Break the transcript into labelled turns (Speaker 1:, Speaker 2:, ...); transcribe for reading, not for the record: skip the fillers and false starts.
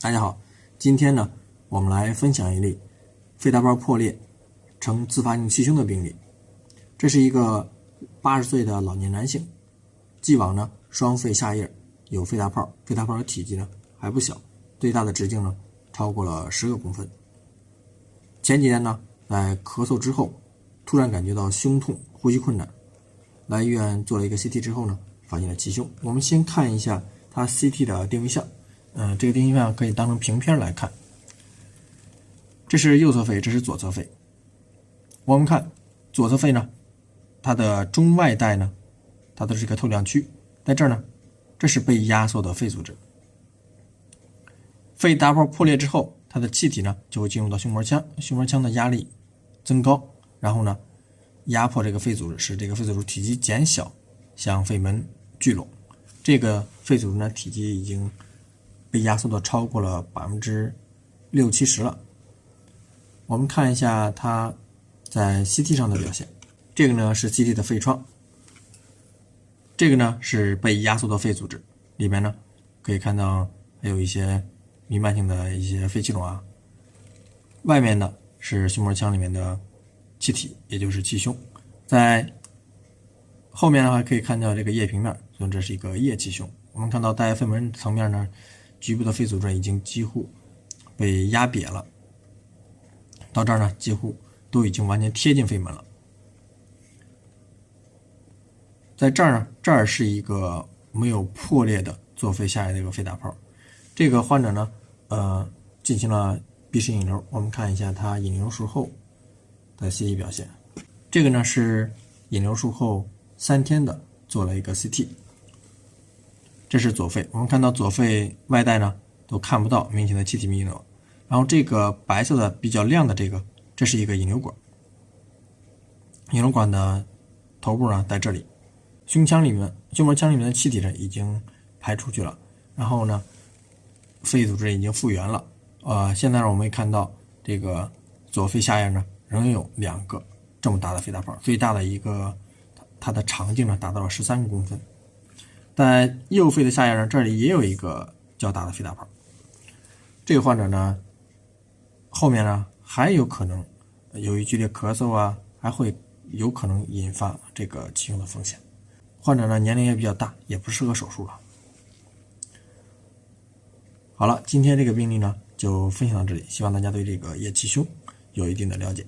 Speaker 1: 大家好，今天呢，我们来分享一例肺大泡破裂呈自发性气胸的病例。这是一个80岁的老年男性，既往呢双肺下叶有肺大泡，肺大泡的体积呢还不小，最大的直径呢超过了10个公分。前几天呢，在咳嗽之后，突然感觉到胸痛、呼吸困难，来医院做了一个 CT 之后呢，发现了气胸。我们先看一下他 CT 的定位项。这个定位项可以当成平片来看。这是右侧肺，这是左侧肺。我们看左侧肺呢，它的中外带呢，它都是一个透亮区，在这儿呢，这是被压缩的肺组织。肺大泡破裂之后，它的气体呢就会进入到胸膜腔，胸膜腔的压力增高，然后呢压迫这个肺组织，使这个肺组织体积减小，向肺门聚拢。这个肺组织呢体积已经被压缩的超过了60-70%了。我们看一下它在 CT 上的表现。这个呢是 CT 的肺窗，这个呢是被压缩的肺组织，里面呢可以看到还有一些弥漫性的一些肺气肿啊。外面呢是胸膜腔里面的气体，也就是气胸。在后面的话可以看到这个液平面，所以这是一个液气胸。我们看到在肺门层面呢，局部的肺组织已经几乎被压瘪了，到这儿呢几乎都已经完全贴近肺门了。在这儿呢，这儿是一个没有破裂的左肺下叶的一个肺大泡。这个患者呢进行了鼻室引流，我们看一下他引流术后的 CT 表现。这个呢是引流术后3天的做了一个 CT。这是左肺，我们看到左肺外带呢都看不到明显的气体密度，然后这个白色的比较亮的这是一个引流管，引流管的头部呢在这里，胸膜腔里面的气体呢已经排出去了，然后呢肺组织已经复原了。现在我们会看到这个左肺下叶呢仍有2个这么大的肺大泡，最大的一个它的长径呢达到了13公分。在右肺的下叶呢，这里也有一个较大的肺大泡。这个患者呢，后面呢还有可能由于剧烈咳嗽啊，还会有可能引发这个气胸的风险。患者呢年龄也比较大，也不适合手术了。好了，今天这个病例呢就分享到这里，希望大家对这个液气胸有一定的了解。